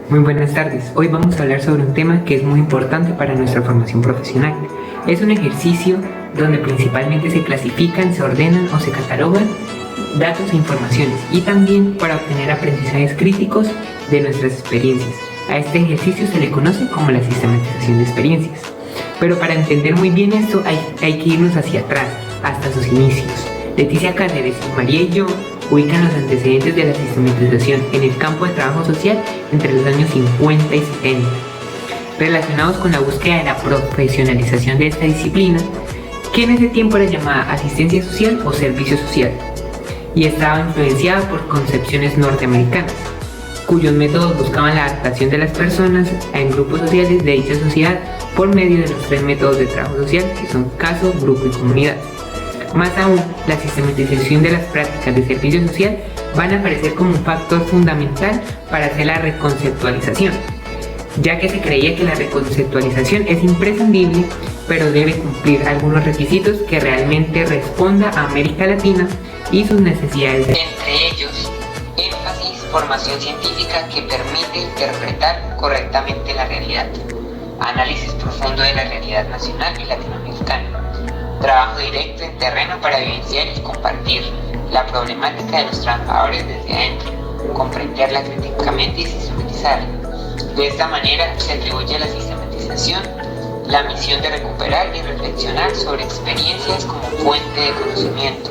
Muy buenas tardes. Hoy vamos a hablar sobre un tema que es muy importante para nuestra formación profesional. Es un ejercicio donde principalmente se clasifican, se ordenan o se catalogan datos e informaciones y también para obtener aprendizajes críticos de nuestras experiencias. A este ejercicio se le conoce como la sistematización de experiencias. Pero para entender muy bien esto hay que irnos hacia atrás, hasta sus inicios. Leticia Cáceres y María y yo ubican los antecedentes de la sistematización en el campo de trabajo social entre los años 50 y 70, relacionados con la búsqueda de la profesionalización de esta disciplina, que en ese tiempo era llamada asistencia social o servicio social, y estaba influenciada por concepciones norteamericanas, cuyos métodos buscaban la adaptación de las personas en grupos sociales de dicha sociedad por medio de los tres métodos de trabajo social, que son caso, grupo y comunidad. Más aún, la sistematización de las prácticas de servicio social van a aparecer como un factor fundamental para hacer la reconceptualización, ya que se creía que la reconceptualización es imprescindible, pero debe cumplir algunos requisitos que realmente responda a América Latina y sus necesidades. Entre ellos, énfasis, formación científica que permite interpretar correctamente la realidad, análisis profundo de la realidad nacional y latinoamericana, trabajo directo en terreno para vivenciar y compartir la problemática de los trabajadores desde adentro, comprenderla críticamente y sistematizarla. De esta manera se atribuye a la sistematización la misión de recuperar y reflexionar sobre experiencias como fuente de conocimiento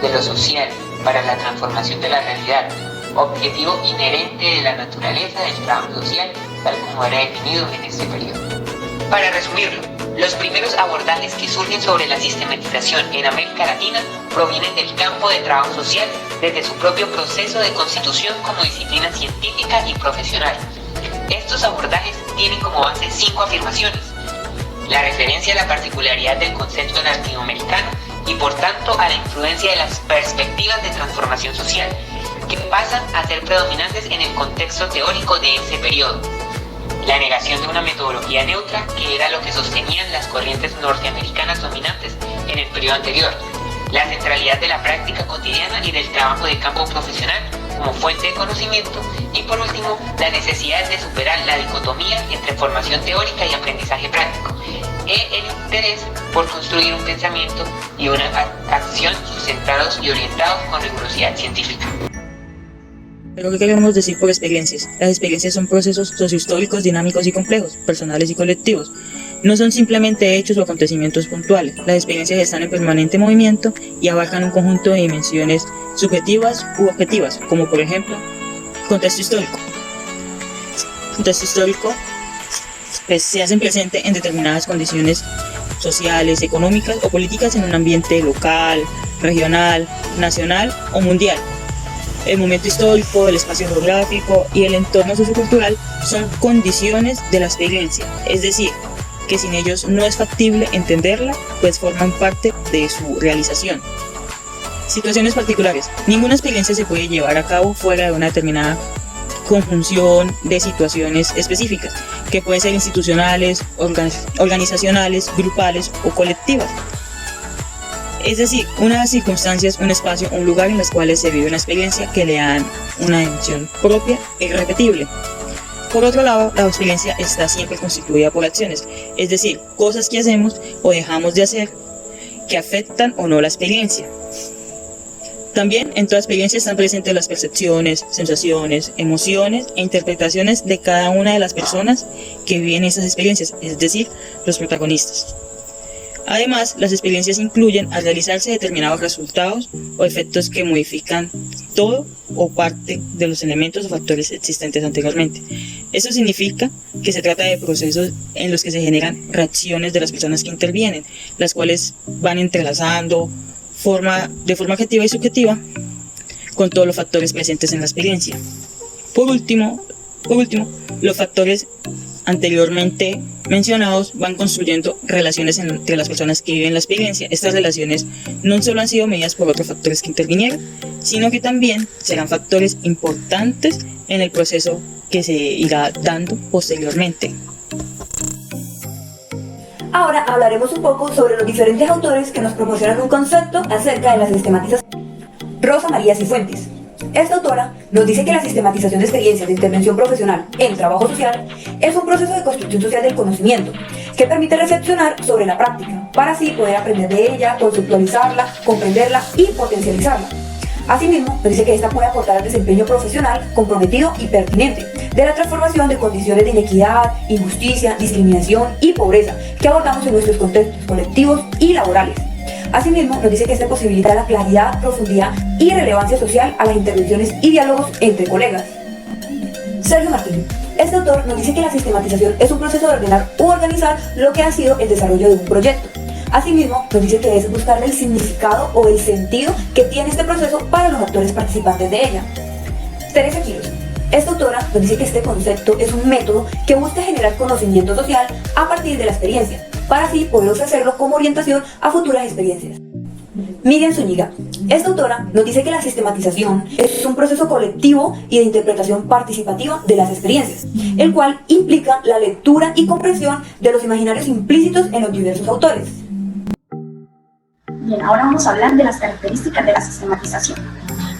de lo social para la transformación de la realidad, objetivo inherente de la naturaleza del trabajo social tal como era definido en este periodo. Para resumirlo, los primeros abordajes que surgen sobre la sistematización en América Latina provienen del campo de trabajo social desde su propio proceso de constitución como disciplina científica y profesional. Estos abordajes tienen como base 5 afirmaciones: la referencia a la particularidad del concepto latinoamericano y por tanto a la influencia de las perspectivas de transformación social, que pasan a ser predominantes en el contexto teórico de ese periodo. La negación de una metodología neutra, que era lo que sostenían las corrientes norteamericanas dominantes en el periodo anterior. La centralidad de la práctica cotidiana y del trabajo de campo profesional como fuente de conocimiento. Y por último, la necesidad de superar la dicotomía entre formación teórica y aprendizaje práctico, y el interés por construir un pensamiento y una acción centrados y orientados con rigurosidad científica. Pero ¿qué queremos decir por experiencias? Las experiencias son procesos sociohistóricos dinámicos y complejos, personales y colectivos. No son simplemente hechos o acontecimientos puntuales. Las experiencias están en permanente movimiento y abarcan un conjunto de dimensiones subjetivas u objetivas, como por ejemplo, contexto histórico. Contexto histórico se hacen presente en determinadas condiciones sociales, económicas o políticas en un ambiente local, regional, nacional o mundial. El momento histórico, el espacio geográfico y el entorno sociocultural son condiciones de la experiencia, es decir, que sin ellos no es factible entenderla, pues forman parte de su realización. Situaciones particulares. Ninguna experiencia se puede llevar a cabo fuera de una determinada conjunción de situaciones específicas, que pueden ser institucionales, organizacionales, grupales o colectivas. Es decir, unas circunstancias, un espacio, un lugar en los cuales se vive una experiencia que le dan una dimensión propia e irrepetible. Por otro lado, la experiencia está siempre constituida por acciones, es decir, cosas que hacemos o dejamos de hacer que afectan o no la experiencia. También en toda experiencia están presentes las percepciones, sensaciones, emociones e interpretaciones de cada una de las personas que viven esas experiencias, es decir, los protagonistas. Además, las experiencias incluyen al realizarse determinados resultados o efectos que modifican todo o parte de los elementos o factores existentes anteriormente. Eso significa que se trata de procesos en los que se generan reacciones de las personas que intervienen, las cuales van entrelazando de forma objetiva y subjetiva con todos los factores presentes en la experiencia. Por último, los factores anteriormente mencionados van construyendo relaciones entre las personas que viven la experiencia. Estas relaciones no solo han sido medidas por otros factores que intervinieron, sino que también serán factores importantes en el proceso que se irá dando posteriormente. Ahora hablaremos un poco sobre los diferentes autores que nos proporcionan un concepto acerca de la sistematización. Rosa María Cifuentes. esta autora nos dice que la sistematización de experiencias de intervención profesional en trabajo social es un proceso de construcción social del conocimiento que permite reflexionar sobre la práctica para así poder aprender de ella, conceptualizarla, comprenderla y potencializarla. Asimismo, nos dice que esta puede aportar al desempeño profesional comprometido y pertinente de la transformación de condiciones de inequidad, injusticia, discriminación y pobreza que abordamos en nuestros contextos colectivos y laborales. Asimismo, nos dice que este posibilita la claridad, profundidad y relevancia social a las intervenciones y diálogos entre colegas. Sergio Martínez. Este autor nos dice que la sistematización es un proceso de ordenar u organizar lo que ha sido el desarrollo de un proyecto. Asimismo, nos dice que es buscar el significado o el sentido que tiene este proceso para los actores participantes de ella. Teresa Quiros. Esta autora nos dice que este concepto es un método que busca generar conocimiento social a partir de la experiencia, para así poder ofrecerlo como orientación a futuras experiencias. Miriam Zúñiga. Esta autora nos dice que la sistematización es un proceso colectivo y de interpretación participativa de las experiencias, el cual implica la lectura y comprensión de los imaginarios implícitos en los diversos autores. Bien, ahora vamos a hablar de las características de la sistematización.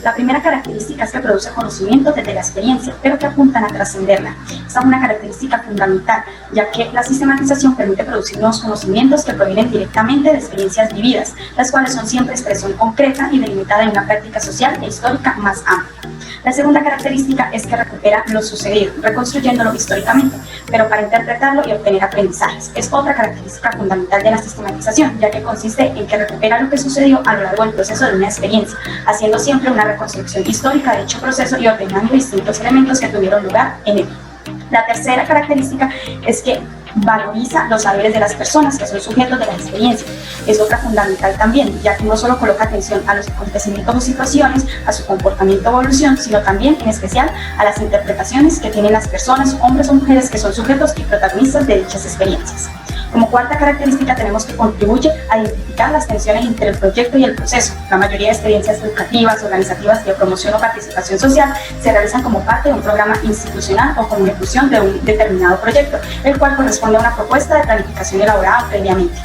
La primera característica es que produce conocimiento desde la experiencia, pero que apuntan a trascenderla. Esta es una característica fundamental, ya que la sistematización permite producir nuevos conocimientos que provienen directamente de experiencias vividas, las cuales son siempre expresión concreta y delimitada en una práctica social e histórica más amplia. La segunda característica es que recupera lo sucedido, reconstruyéndolo históricamente, pero para interpretarlo y obtener aprendizajes. Es otra característica fundamental de la sistematización, ya que consiste en que recupera lo que sucedió a lo largo del proceso de una experiencia, haciendo siempre una reconstrucción histórica de dicho proceso y ordenando distintos elementos que tuvieron lugar en él. La tercera característica es que valoriza los saberes de las personas que son sujetos de la experiencia. Es otra fundamental también, ya que no solo coloca atención a los acontecimientos o situaciones, a su comportamiento o evolución, sino también, en especial, a las interpretaciones que tienen las personas, hombres o mujeres, que son sujetos y protagonistas de dichas experiencias. Como cuarta característica tenemos que contribuye a identificar las tensiones entre el proyecto y el proceso. La mayoría de experiencias educativas, organizativas de promoción o participación social se realizan como parte de un programa institucional o como ejecución de un determinado proyecto, el cual corresponde a una propuesta de planificación elaborada previamente.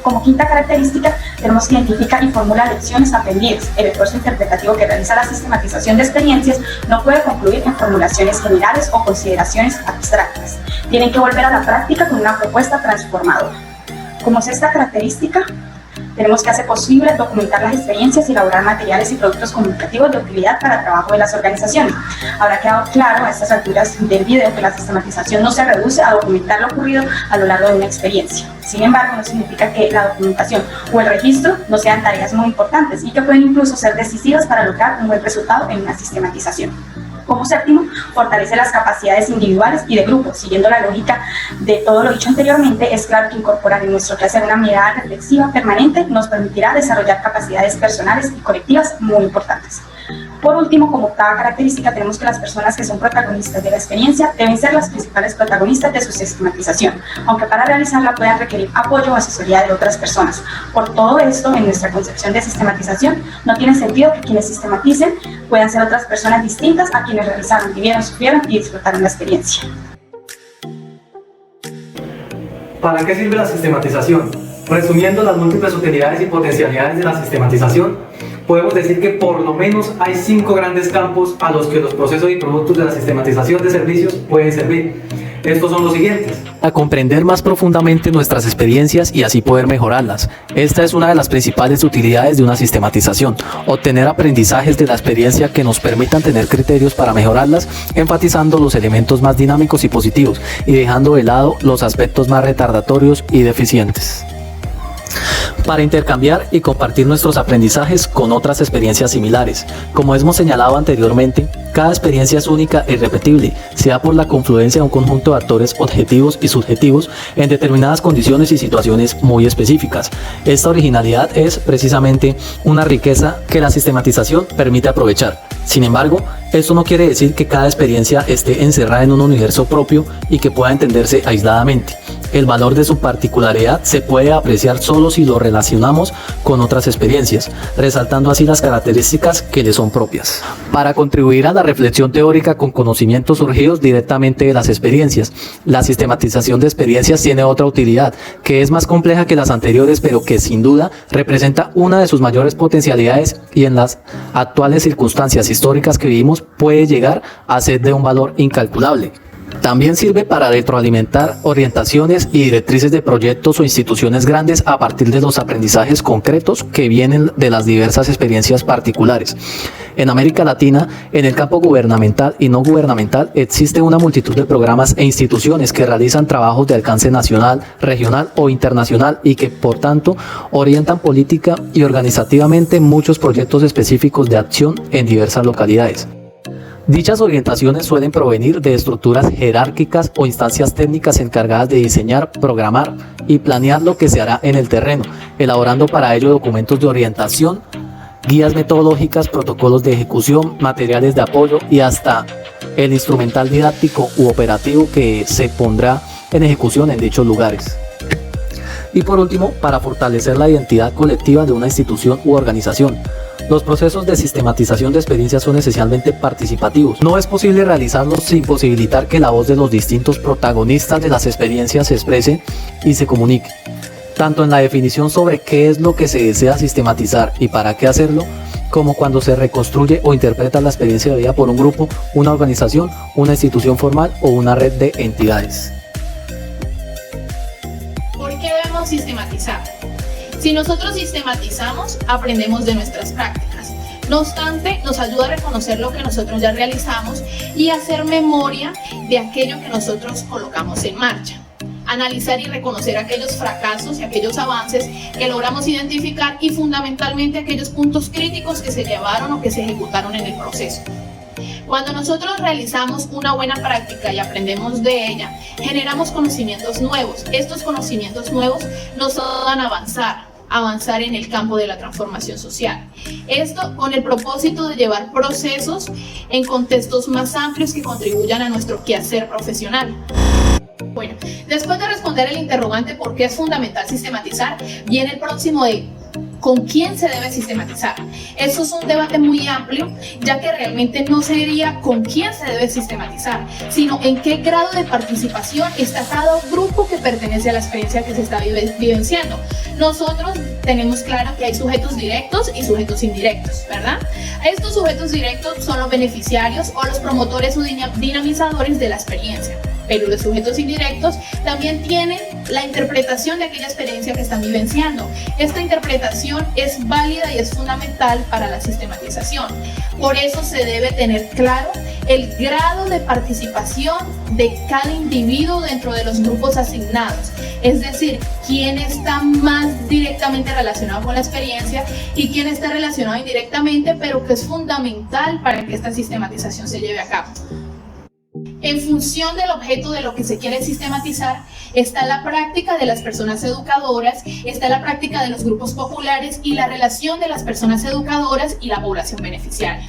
Como quinta característica, tenemos que identificar y formular lecciones aprendidas. El esfuerzo interpretativo que realiza la sistematización de experiencias no puede concluir en formulaciones generales o consideraciones abstractas. Tienen que volver a la práctica con una propuesta transformadora. Como sexta característica, tenemos que hacer posible documentar las experiencias y elaborar materiales y productos comunicativos de utilidad para el trabajo de las organizaciones. Habrá quedado claro a estas alturas del video que la sistematización no se reduce a documentar lo ocurrido a lo largo de una experiencia. Sin embargo, no significa que la documentación o el registro no sean tareas muy importantes y que pueden incluso ser decisivas para lograr un buen resultado en una sistematización. Como séptimo, fortalece las capacidades individuales y de grupo. Siguiendo la lógica de todo lo dicho anteriormente, es claro que incorporar en nuestro quehacer una mirada reflexiva permanente nos permitirá desarrollar capacidades personales y colectivas muy importantes. Por último, como octava característica, tenemos que las personas que son protagonistas de la experiencia deben ser las principales protagonistas de su sistematización, aunque para realizarla puedan requerir apoyo o asesoría de otras personas. Por todo esto, en nuestra concepción de sistematización, no tiene sentido que quienes sistematicen puedan ser otras personas distintas a quienes realizaron, vivieron, sufrieron y disfrutaron la experiencia. ¿Para qué sirve la sistematización? Resumiendo las múltiples utilidades y potencialidades de la sistematización, podemos decir que por lo menos hay 5 grandes campos a los que los procesos y productos de la sistematización de servicios pueden servir. Estos son los siguientes. A comprender más profundamente nuestras experiencias y así poder mejorarlas. Esta es una de las principales utilidades de una sistematización. Obtener aprendizajes de la experiencia que nos permitan tener criterios para mejorarlas, enfatizando los elementos más dinámicos y positivos y dejando de lado los aspectos más retardatorios y deficientes. Para intercambiar y compartir nuestros aprendizajes con otras experiencias similares. Como hemos señalado anteriormente, cada experiencia es única e irrepetible, sea por la confluencia de un conjunto de actores objetivos y subjetivos en determinadas condiciones y situaciones muy específicas. Esta originalidad es precisamente una riqueza que la sistematización permite aprovechar. Sin embargo, esto no quiere decir que cada experiencia esté encerrada en un universo propio y que pueda entenderse aisladamente. El valor de su particularidad se puede apreciar solo si lo relacionamos con otras experiencias, resaltando así las características que le son propias. Para contribuir a la reflexión teórica con conocimientos surgidos directamente de las experiencias, la sistematización de experiencias tiene otra utilidad, que es más compleja que las anteriores, pero que sin duda representa una de sus mayores potencialidades y en las actuales circunstancias históricas que vivimos puede llegar a ser de un valor incalculable. También sirve para retroalimentar orientaciones y directrices de proyectos o instituciones grandes a partir de los aprendizajes concretos que vienen de las diversas experiencias particulares. En América Latina, en el campo gubernamental y no gubernamental, existe una multitud de programas e instituciones que realizan trabajos de alcance nacional, regional o internacional y que, por tanto, orientan política y organizativamente muchos proyectos específicos de acción en diversas localidades. Dichas orientaciones suelen provenir de estructuras jerárquicas o instancias técnicas encargadas de diseñar, programar y planear lo que se hará en el terreno, elaborando para ello documentos de orientación, guías metodológicas, protocolos de ejecución, materiales de apoyo y hasta el instrumental didáctico u operativo que se pondrá en ejecución en dichos lugares. Y por último, para fortalecer la identidad colectiva de una institución u organización, los procesos de sistematización de experiencias son esencialmente participativos. No es posible realizarlos sin posibilitar que la voz de los distintos protagonistas de las experiencias se exprese y se comunique, tanto en la definición sobre qué es lo que se desea sistematizar y para qué hacerlo, como cuando se reconstruye o interpreta la experiencia vivida por un grupo, una organización, una institución formal o una red de entidades. ¿Por qué debemos sistematizar? Si nosotros sistematizamos, aprendemos de nuestras prácticas. No obstante, nos ayuda a reconocer lo que nosotros ya realizamos y hacer memoria de aquello que nosotros colocamos en marcha. Analizar y reconocer aquellos fracasos y aquellos avances que logramos identificar y fundamentalmente aquellos puntos críticos que se llevaron o que se ejecutaron en el proceso. Cuando nosotros realizamos una buena práctica y aprendemos de ella, generamos conocimientos nuevos. Estos conocimientos nuevos nos ayudan a avanzar en el campo de la transformación social. Esto con el propósito de llevar procesos en contextos más amplios que contribuyan a nuestro quehacer profesional. Bueno, después de responder el interrogante por qué es fundamental sistematizar, viene el próximo de ¿con quién se debe sistematizar? Eso es un debate muy amplio, ya que realmente no sería con quién se debe sistematizar, sino en qué grado de participación está cada grupo que pertenece a la experiencia que se está vivenciando. Nosotros tenemos claro que hay sujetos directos y sujetos indirectos, ¿verdad? Estos sujetos directos son los beneficiarios o los promotores o dinamizadores de la experiencia. Pero los sujetos indirectos también tienen la interpretación de aquella experiencia que están vivenciando. Esta interpretación es válida y es fundamental para la sistematización. Por eso se debe tener claro el grado de participación de cada individuo dentro de los grupos asignados. Es decir, quién está más directamente relacionado con la experiencia y quién está relacionado indirectamente, pero que es fundamental para que esta sistematización se lleve a cabo. En función del objeto de lo que se quiere sistematizar, está la práctica de las personas educadoras, está la práctica de los grupos populares y la relación de las personas educadoras y la población beneficiaria.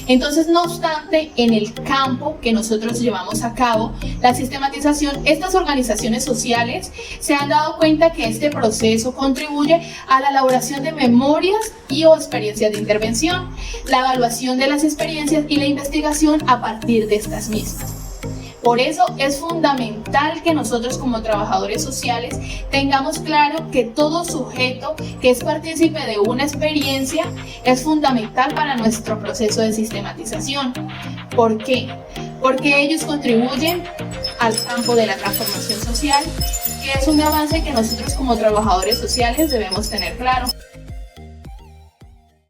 Entonces, no obstante, en el campo que nosotros llevamos a cabo, la sistematización, estas organizaciones sociales se han dado cuenta que este proceso contribuye a la elaboración de memorias y o experiencias de intervención, la evaluación de las experiencias y la investigación a partir de estas mismas. Por eso es fundamental que nosotros como trabajadores sociales tengamos claro que todo sujeto que es partícipe de una experiencia es fundamental para nuestro proceso de sistematización. ¿Por qué? Porque ellos contribuyen al campo de la transformación social, que es un avance que nosotros como trabajadores sociales debemos tener claro.